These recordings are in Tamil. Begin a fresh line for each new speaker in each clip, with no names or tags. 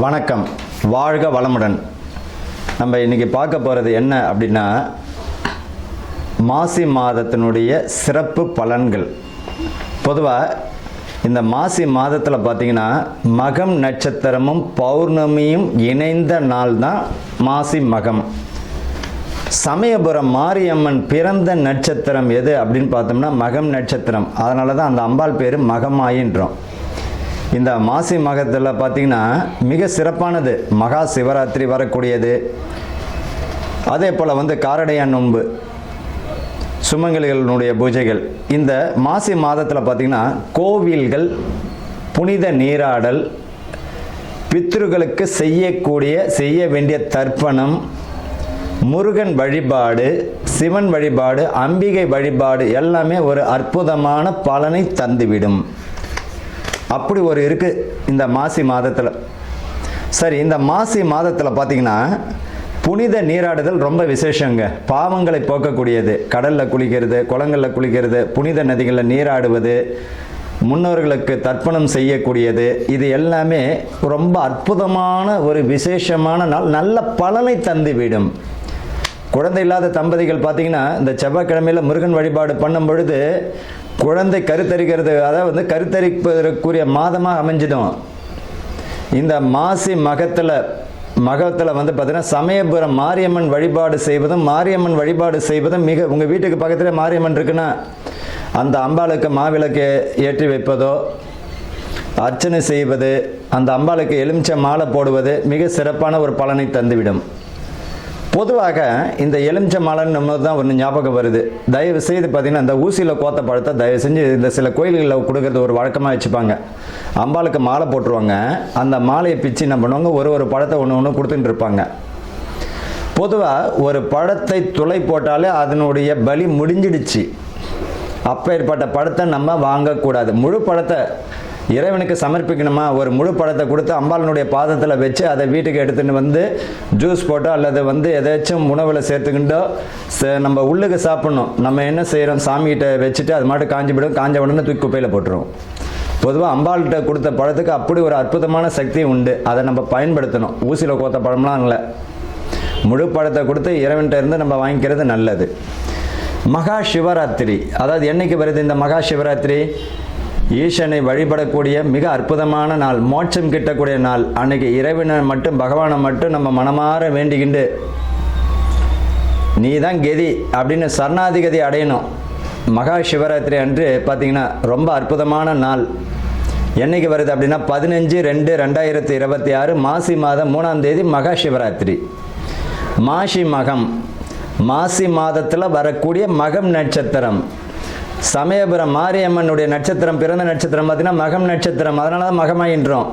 வணக்கம், வாழ்க வளமுடன். நம்ம இன்றைக்கி பார்க்க போகிறது என்ன அப்படின்னா, மாசி மாதத்தினுடைய சிறப்பு பலன்கள். பொதுவாக இந்த மாசி மாதத்தில் பார்த்திங்கன்னா மகம் நட்சத்திரமும் பௌர்ணமியும் இணைந்த நாள் தான் மாசி மகம். சமயபுரம் மாரியம்மன் பிறந்த நட்சத்திரம் எது அப்படின்னு பார்த்தோம்னா மகம் நட்சத்திரம். அதனால தான் அந்த அம்பாள் பேர் மகமாயின்றோம். இந்த மாசி மகத்தில் பார்த்திங்கன்னா மிக சிறப்பானது மகா சிவராத்திரி வரக்கூடியது. அதே போல் காரடையான் நோன்பு, சுமங்கலிகளுடைய பூஜைகள். இந்த மாசி மாதத்தில் பார்த்திங்கன்னா கோவில்கள், புனித நீராடல், பித்ருக்களுக்கு செய்ய வேண்டிய தர்ப்பணம், முருகன் வழிபாடு, சிவன் வழிபாடு, அம்பிகை வழிபாடு எல்லாமே ஒரு அற்புதமான பலனை தந்துவிடும். அப்படி ஒரு இருக்குது இந்த மாசி மாதத்தில். சரி, இந்த மாசி மாதத்தில் பார்த்திங்கன்னா புனித நீராடுதல் ரொம்ப விசேஷங்க. பாவங்களை போக்கக்கூடியது. கடலில் குளிக்கிறது, குளங்களில் குளிக்கிறது, புனித நதிகளில் நீராடுவது, முன்னோர்களுக்கு தர்ப்பணம் செய்யக்கூடியது, இது எல்லாமே ரொம்ப அற்புதமான ஒரு விசேஷமான நாள். நல்ல பலனை தந்துவிடும். குழந்தை இல்லாத தம்பதிகள் பார்த்திங்கன்னா இந்த செவ்வாய்க்கிழமையில் முருகன் வழிபாடு பண்ணும் பொழுது குழந்தை கருத்தரிக்கிறது, அதாவது கருத்தரிப்பதற்குரிய மாதமாக அமைஞ்சிடும். இந்த மாசி மகத்தில் பார்த்திங்கன்னா சமயபுரம் மாரியம்மன் வழிபாடு செய்வதும் மிக, உங்கள் வீட்டுக்கு பக்கத்தில் மாரியம்மன் இருக்குன்னா அந்த அம்பாளுக்கு மாவிளக்கு ஏற்றி வைப்பதோ, அர்ச்சனை செய்வது, அந்த அம்பாளுக்கு எலுமிச்சை மாலை போடுவது மிக சிறப்பான ஒரு பலனை தந்துவிடும். பொதுவாக இந்த எலுமிச்சை மாலைன்னு நம்ம தான் ஒன்று ஞாபகம் வருது. தயவு செய்து பார்த்திங்கன்னா இந்த ஊசியில் கோத்த பழத்தை தயவு செஞ்சு இந்த சில கோயில்களில் கொடுக்கறது ஒரு வழக்கமாக வச்சுப்பாங்க. அம்பாளுக்கு மாலை போட்டுருவாங்க. அந்த மாலையை பிச்சு என்ன பண்ணுவாங்க, ஒரு பழத்தை ஒன்று கொடுத்துட்டு இருப்பாங்க. பொதுவாக ஒரு பழத்தை துளை போட்டாலே அதனுடைய பலி முடிஞ்சிடுச்சு. அப்பேற்பட்ட பழத்தை நம்ம வாங்கக்கூடாது. முழு பழத்தை இறைவனுக்கு சமர்ப்பிக்கணுமா, ஒரு முழு பழத்தை கொடுத்து அம்பாளனுடைய பாதத்தில் வச்சு அதை வீட்டுக்கு எடுத்துகிட்டு ஜூஸ் போட்டோ அல்லது எதாச்சும் உணவில் சேர்த்துக்கிட்டோ நம்ம உள்ளுக்கு சாப்பிட்ணும். நம்ம என்ன செய்கிறோம், சாமிகிட்ட வச்சுட்டு அது மாட்டு காஞ்சி விடும். காஞ்ச உடனே தூக்கி குப்பையில் போட்டுருவோம். பொதுவாக அம்பாள்கிட்ட கொடுத்த பழத்துக்கு அப்படி ஒரு அற்புதமான சக்தி உண்டு. அதை நம்ம பயன்படுத்தணும். ஊசியில் கோத்த பழம்லாம் இல்லை, முழு பழத்தை கொடுத்து இறைவன்கிட்ட இருந்து நம்ம வாங்கிக்கிறது நல்லது. மகா சிவராத்திரி, அதாவது என்னைக்கு வருது இந்த மகா சிவராத்திரி? ஈசனை வழிபடக்கூடிய மிக அற்புதமான நாள், மோட்சம் கிட்டக்கூடிய நாள். அன்னைக்கு இறைவனை மட்டும், பகவானை மட்டும் நம்ம மனமாற வேண்டிக்கிண்டு நீ தான் கதி அப்படின்னு சரணாதிகதி அடையணும். மகா சிவராத்திரி அன்று பார்த்திங்கன்னா ரொம்ப அற்புதமான நாள். என்னைக்கு வருது அப்படின்னா 15/2/2026 மாசி மாதம் 3ஆம் தேதி மகா சிவராத்திரி. மாசி மகம், மாசி மாதத்தில் வரக்கூடிய மகம் நட்சத்திரம். சமயபுரம் மாரியம்மனுடைய நட்சத்திரம், பிறந்த நட்சத்திரம் பார்த்திங்கன்னா மகம் நட்சத்திரம். அதனால தான் மகமாயின்றோம்.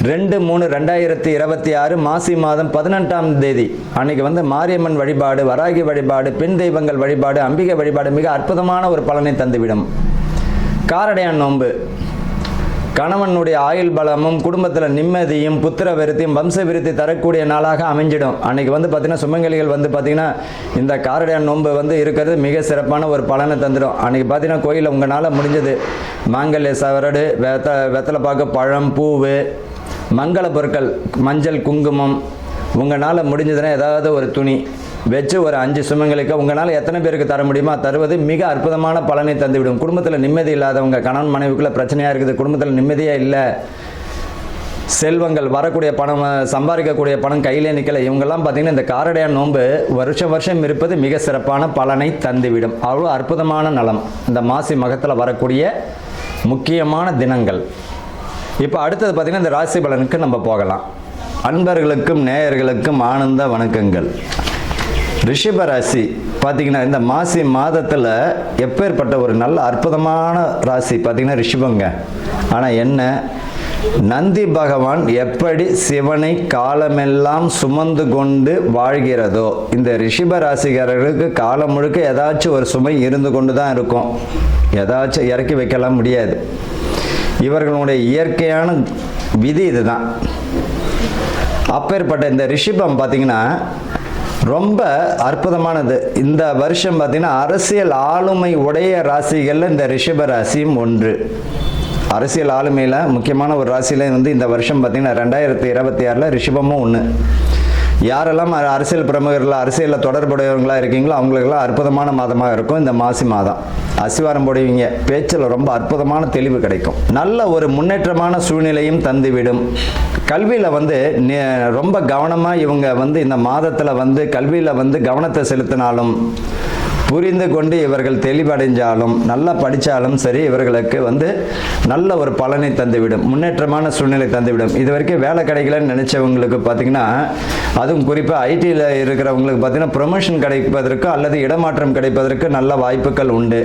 2/3/2026 மாசி மாதம் 18ஆம் தேதி அன்னைக்கு மாரியம்மன் வழிபாடு, வராகி வழிபாடு, பெண் தெய்வங்கள் வழிபாடு, அம்பிகை வழிபாடு மிக அற்புதமான ஒரு பலனை தந்துவிடும். காரடையான் நோன்பு, கணவனுடைய ஆயுள் பலமும் குடும்பத்தில் நிம்மதியும் புத்திர விருத்தியும் வம்ச விருத்தி தரக்கூடிய நாளாக அமைஞ்சிடும். அன்றைக்கி பார்த்திங்கன்னா சுமங்கலிகள் பார்த்திங்கன்னா இந்த காரடையான் நோன்பு இருக்கிறது மிக சிறப்பான ஒரு பலனை தந்துடும். அன்றைக்கி பார்த்திங்கன்னா கோயிலில் உங்களால் முடிஞ்சது மாங்கல்ய சவரடு, வெத்தலை பாக்கு, பழம், பூவு, மங்கள பொருட்கள், மஞ்சள், குங்குமம், உங்களால் முடிஞ்சதுன்னா ஏதாவது ஒரு துணி வச்சு ஒரு 5 சுமங்களுக்கு உங்களால் எத்தனை பேருக்கு தர முடியுமோ தருவது மிக அற்புதமான பலனை தந்துவிடும். குடும்பத்தில் நிம்மதி இல்லாதவங்க, கணவன் மனைவிக்குள்ள பிரச்சனையாக இருக்குது, குடும்பத்தில் நிம்மதியாக இல்லை, செல்வங்கள் வரக்கூடிய பணம், சம்பாதிக்கக்கூடிய பணம் கையிலே நிற்கலை, இவங்கெல்லாம் பார்த்திங்கன்னா இந்த காரடையான் நோன்பு வருஷம் இருப்பது மிக சிறப்பான பலனை தந்துவிடும். அவ்வளோ அற்புதமான நலம் இந்த மாசி மகத்தில் வரக்கூடிய முக்கியமான தினங்கள். இப்போ அடுத்தது பார்த்திங்கன்னா இந்த ராசி பலனுக்கு நம்ம போகலாம். அன்பர்களுக்கும் நேயர்களுக்கும் ஆனந்த வணக்கங்கள். ரிஷப ராசி பார்த்திங்கன்னா இந்த மாசி மாதத்தில் எப்பேற்பட்ட ஒரு நல்ல அற்புதமான ராசி பார்த்திங்கன்னா ரிஷபங்க. ஆனால் என்ன, நந்தி பகவான் எப்படி சிவனை காலமெல்லாம் சுமந்து கொண்டு வாழ்கிறதோ இந்த ரிஷப ராசிக்காரர்களுக்கு காலம் முழுக்க ஏதாச்சும் ஒரு சுமை இருந்து கொண்டு தான் இருக்கும். ஏதாச்சும் இறக்கி வைக்கலாம் முடியாது. இவர்களுடைய இயற்கையான விதி இதுதான். அப்பேற்பட்ட இந்த ரிஷபம் பார்த்திங்கன்னா ரொம்ப அற்புதமானது. இந்த வருஷம் பார்த்திங்கன்னா அரசியல் ஆளுமை உடைய ராசிகளில் இந்த ரிஷப ராசியும் ஒன்று. அரசியல் ஆளுமையில் முக்கியமான ஒரு ராசியில் வந்து இந்த வருஷம் பார்த்திங்கன்னா 2026 ரிஷபமும் ஒன்று. யாரெல்லாம் அரசியல் பிரமுகர்கள் அரசியலில் தொடர்புடையவங்களாக இருக்கீங்களோ அவங்களுக்கெல்லாம் அற்புதமான மாதமாக இருக்கும் இந்த மாசி மாதம். அசிவாரம் போடுவீங்க, பேச்சில் ரொம்ப அற்புதமான தெளிவு கிடைக்கும், நல்ல ஒரு முன்னேற்றமான சூழ்நிலையும் தந்துவிடும். கல்வியில் வந்து ரொம்ப கவனமாக இவங்க வந்து இந்த மாதத்தில் வந்து கல்வியில் வந்து கவனத்தை செலுத்தினாலும் புரிந்து கொண்டு இவர்கள் தெளிவடைஞ்சாலும் நல்லா படித்தாலும் சரி இவர்களுக்கு வந்து நல்ல ஒரு பலனை தந்துவிடும், முன்னேற்றமான சூழ்நிலை தந்துவிடும். இது வரைக்கும் வேலை கிடைக்கலன்னு நினச்சவங்களுக்கு பார்த்திங்கன்னா, அதுவும் குறிப்பாக ஐடியில் இருக்கிறவங்களுக்கு பார்த்திங்கன்னா ப்ரொமோஷன் கிடைப்பதற்கு அல்லது இடமாற்றம் கிடைப்பதற்கு நல்ல வாய்ப்புகள் உண்டு.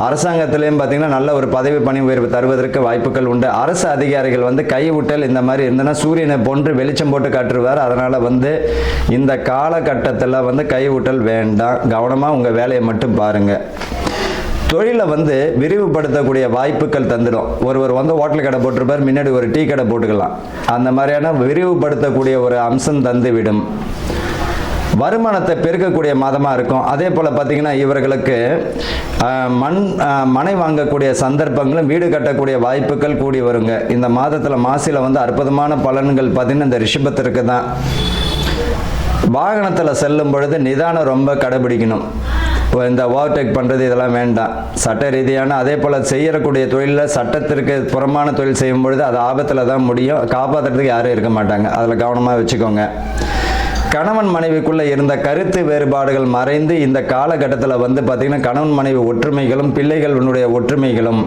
அரசாங்கத்திலையும் பார்த்திங்கன்னா நல்ல ஒரு பதவி பணி உயர்வு தருவதற்கு வாய்ப்புகள் உண்டு. அரசு அதிகாரிகள் வந்து கைவிட்டல் இந்த மாதிரி இருந்ததுன்னா சூரியனை போன்று வெளிச்சம் போட்டு காட்டுருவார். அதனால் வந்து இந்த காலகட்டத்தில் வந்து கைவிட்டல் வேண்டாம், கவனமாக உங்கள் வேலையை மட்டும் பாருங்கள். தொழிலை வந்து விரிவுபடுத்தக்கூடிய வாய்ப்புகள் தந்துடும். ஒருவர் வந்து ஹோட்டல் கடை போட்டிருப்பார், முன்னாடி ஒரு டீ கடை போட்டுக்கலாம். அந்த மாதிரியான விரிவுபடுத்தக்கூடிய ஒரு அம்சம் தந்துவிடும். வருமானத்தை பெருக்கக்கூடிய மாதமாக இருக்கும். அதே போல் பார்த்திங்கன்னா இவர்களுக்கு மனை வாங்கக்கூடிய சந்தர்ப்பங்களும் வீடு கட்டக்கூடிய வாய்ப்புகள் கூடி வருங்க. இந்த மாதத்தில் மாசியில் வந்து அற்புதமான பலன்கள் பார்த்திங்கன்னா இந்த ரிஷபத்திற்கு தான். வாகனத்தில் செல்லும் பொழுது நிதானம் ரொம்ப கடைபிடிக்கணும். இந்த ஓவர்டேக் பண்ணுறது இதெல்லாம் வேண்டாம். சட்ட ரீதியான அதே போல் செய்யக்கூடிய தொழிலில் சட்டத்திற்கு புறமான தொழில் செய்யும் பொழுது அது ஆபத்தில் தான் முடியும், காப்பாற்றுறதுக்கு யாரும் இருக்க மாட்டாங்க. அதில் கவனமாக வச்சுக்கோங்க. கணவன் மனைவிக்குள்ளே இருந்த கருத்து வேறுபாடுகள் மறைந்து இந்த காலகட்டத்தில் வந்து பார்த்திங்கன்னா கணவன் மனைவி ஒற்றுமைகளும் பிள்ளைகளுடைய ஒற்றுமைகளும்,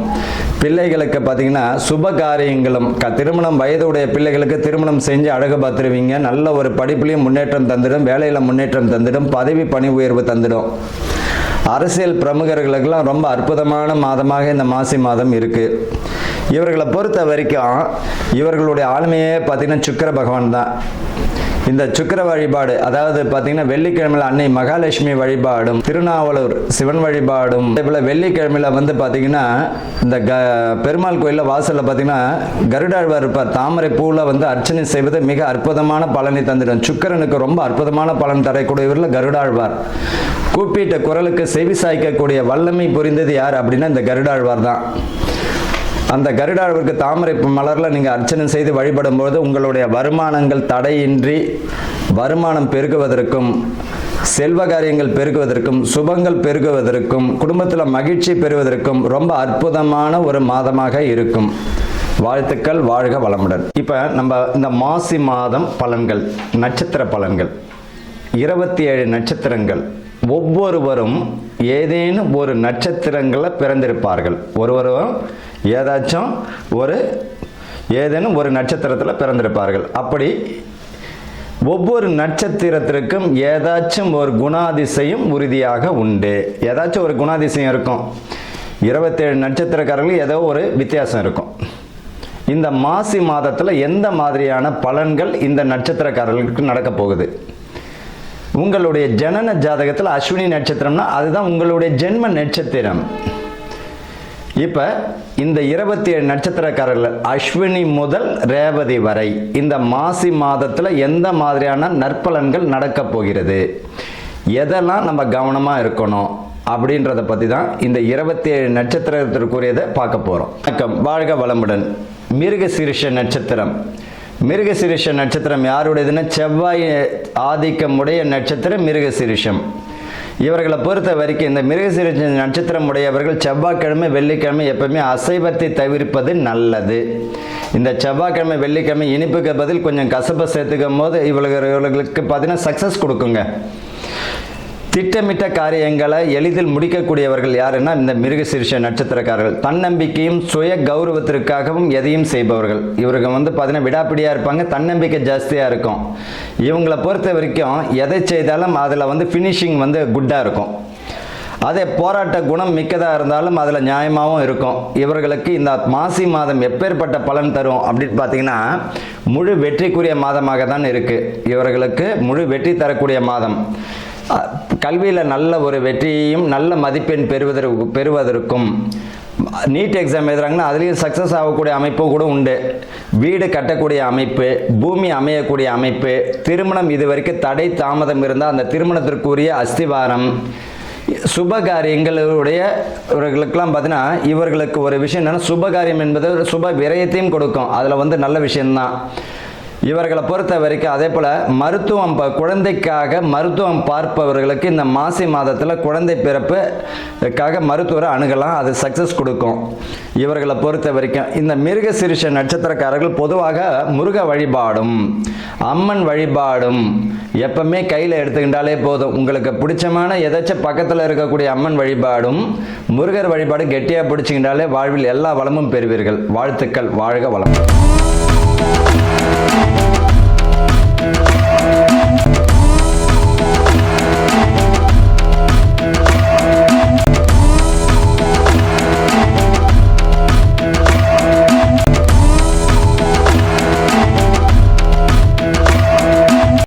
பிள்ளைகளுக்கு பார்த்திங்கன்னா சுப காரியங்களும், திருமணம் வயதுடைய பிள்ளைகளுக்கு திருமணம் செஞ்சு அழகு பார்த்துருவீங்க. நல்ல ஒரு படிப்புலையும் முன்னேற்றம் தந்துடும், வேலையில் முன்னேற்றம் தந்துடும், பதவி பணி உயர்வு தந்துடும். அரசியல் பிரமுகர்களுக்கெல்லாம் ரொம்ப அற்புதமான மாதமாக இந்த மாசி மாதம் இருக்குது. இவர்களை பொறுத்த வரைக்கும் இவர்களுடைய ஆளுமையே பார்த்திங்கன்னா சுக்கிர பகவான் தான். இந்த சுக்கிர வழிபாடு, அதாவது பார்த்தீங்கன்னா வெள்ளிக்கிழமையில் அன்னை மகாலட்சுமி வழிபாடும், திருநாவலூர் சிவன் வழிபாடும், அதே போல் வெள்ளிக்கிழமையில் வந்து பார்த்தீங்கன்னா இந்த பெருமாள் கோயிலில் வாசலில் பார்த்தீங்கன்னா கருடாழ்வார் இருப்பார். தாமரை பூவில் வந்து அர்ச்சனை செய்வது மிக அற்புதமான பலனை தந்துடும். சுக்கிரனுக்கு ரொம்ப அற்புதமான பலன் தரக்கூடியவரில் கருடாழ்வார். கூப்பிட்ட குரலுக்கு செவி சாய்க்கக்கூடிய வல்லமை புரிந்தது யார் அப்படின்னா இந்த கருடாழ்வார் தான். அந்த கருடாழ்வருக்கு தாமரை மலரில் நீங்கள் அர்ச்சனை செய்து வழிபடும் பொழுது உங்களுடைய வருமானங்கள் தடையின்றி வருமானம் பெருகுவதற்கும், செல்வ காரியங்கள் பெருகுவதற்கும், சுபங்கள் பெருகுவதற்கும், குடும்பத்தில் மகிழ்ச்சி பெறுவதற்கும் ரொம்ப அற்புதமான ஒரு மாதமாக இருக்கும். வாழ்த்துக்கள், வாழ்க வளமுடன். இப்போ நம்ம இந்த மாசி மாதம் பலன்கள், நட்சத்திர பலன்கள், 27 நட்சத்திரங்கள். ஒவ்வொருவரும் ஏதேனும் ஒரு நட்சத்திரங்களில் பிறந்திருப்பார்கள். ஒருவரும் ஏதேனும் ஒரு நட்சத்திரத்தில் பிறந்திருப்பார்கள். அப்படி ஒவ்வொரு நட்சத்திரத்திற்கும் ஏதாச்சும் ஒரு குணாதிசயம் உறுதியாக உண்டு. ஏதாச்சும் ஒரு குணாதிசயம் இருக்கும். 27 நட்சத்திரக்காரர்கள் ஏதோ ஒரு வித்தியாசம் இருக்கும். இந்த மாசி மாதத்தில் எந்த மாதிரியான பலன்கள் இந்த நட்சத்திரக்காரர்களுக்கு நடக்க போகுது? உங்களுடைய ஜனன ஜாதகத்தில் அஸ்வினி நட்சத்திரம்னா அதுதான் உங்களுடைய ஜென்ம நட்சத்திரம். இப்போ இந்த 27 நட்சத்திரக்காரர்கள் அஸ்வினி முதல் ரேவதி வரை இந்த மாசி மாதத்தில் எந்த மாதிரியான நற்பலன்கள் நடக்க போகிறது, எதெல்லாம் நம்ம கவனமாக இருக்கணும் அப்படின்றத பற்றி தான் இந்த 27 நட்சத்திரத்திற்குரியதை பார்க்க போகிறோம். வணக்கம், வாழ்க வளமுடன். மிருகசீரிஷ நட்சத்திரம். மிருகசீரிஷ நட்சத்திரம் யாருடையதுன்னா செவ்வாய் ஆதிக்கமுடைய நட்சத்திரம் மிருகசீரிஷம். இவர்களை பொறுத்த வரைக்கும் இந்த மிருகசீரிஷ நட்சத்திரம் உடையவர்கள் செவ்வாய்க்கிழமை வெள்ளிக்கிழமை எப்பவுமே அசைவத்தை தவிர்ப்பது நல்லது. இந்த செவ்வாய்க்கிழமை வெள்ளிக்கிழமை இனிப்புக்கு பதில் கொஞ்சம் கசப்பை சேர்த்துக்கும் போது இவர்களுக்கு பார்த்தீங்கன்னா சக்ஸஸ் கொடுக்குங்க. திட்டமிட்ட காரியங்களை எளிதில் முடிக்கக்கூடியவர்கள் யாருன்னா இந்த மிருகசீரிஷ நட்சத்திரக்காரர்கள். தன்னம்பிக்கையும் சுய கௌரவத்திற்காகவும் எதையும் செய்பவர்கள். இவர்கள் வந்து பார்த்தீங்கன்னா விடாப்பிடியாக இருப்பாங்க, தன்னம்பிக்கை ஜாஸ்தியாக இருக்கும். இவங்களை பொறுத்த வரைக்கும் எதை செய்தாலும் அதில் வந்து ஃபினிஷிங் வந்து குட்டாக இருக்கும். அதே போராட்ட குணம் மிக்கதாக இருந்தாலும் அதில் நியாயமாகவும் இருக்கும். இவர்களுக்கு இந்த மாசி மாதம் எப்பேற்பட்ட பலன் தரும் அப்படின்னு பார்த்தீங்கன்னா முழு வெற்றிக்குரிய மாதமாக தான் இருக்குது. இவர்களுக்கு முழு வெற்றி தரக்கூடிய மாதம். கல்வியில் நல்ல ஒரு வெற்றியையும் நல்ல மதிப்பெண் பெறுவதற்கும், நீட் எக்ஸாம் எழுதுறாங்கன்னா அதுலேயும் சக்ஸஸ் ஆகக்கூடிய அமைப்பு கூட உண்டு. வீடு கட்டக்கூடிய அமைப்பு, பூமி அமையக்கூடிய அமைப்பு, திருமணம் இது வரைக்கும் தடை தாமதம் இருந்தால் அந்த திருமணத்திற்குரிய அஸ்திவாரம், இவர்களுக்கெல்லாம் பார்த்தீங்கன்னா இவர்களுக்கு ஒரு விஷயம் என்னன்னா சுபகாரியம் என்பது ஒரு சுப விரயத்தையும் கொடுக்கும். அதில் நல்ல விஷயம்தான் இவர்களை பொறுத்த வரைக்கும். அதே போல் மருத்துவம் குழந்தைக்காக மருத்துவம் பார்ப்பவர்களுக்கு இந்த மாசி மாதத்தில் குழந்தை பிறப்புக்காக மருத்துவரை அணுகலாம், அது சக்ஸஸ் கொடுக்கும். இவர்களை பொறுத்த வரைக்கும் இந்த மிருகசீரிஷ நட்சத்திரக்காரர்கள் பொதுவாக முருக வழிபாடும் அம்மன் வழிபாடும் எப்பவுமே கையில் எடுத்துக்கிட்டாலே போதும். உங்களுக்கு பிடிச்சமான ஏதாச்சும் பக்கத்தில் இருக்கக்கூடிய அம்மன் வழிபாடும் முருகர் வழிபாடு கெட்டியாக பிடிச்சிக்கிட்டாலே வாழ்வில் எல்லா வளமும் பெறுவீர்கள். வாழ்த்துக்கள். வாழ்க வளம்.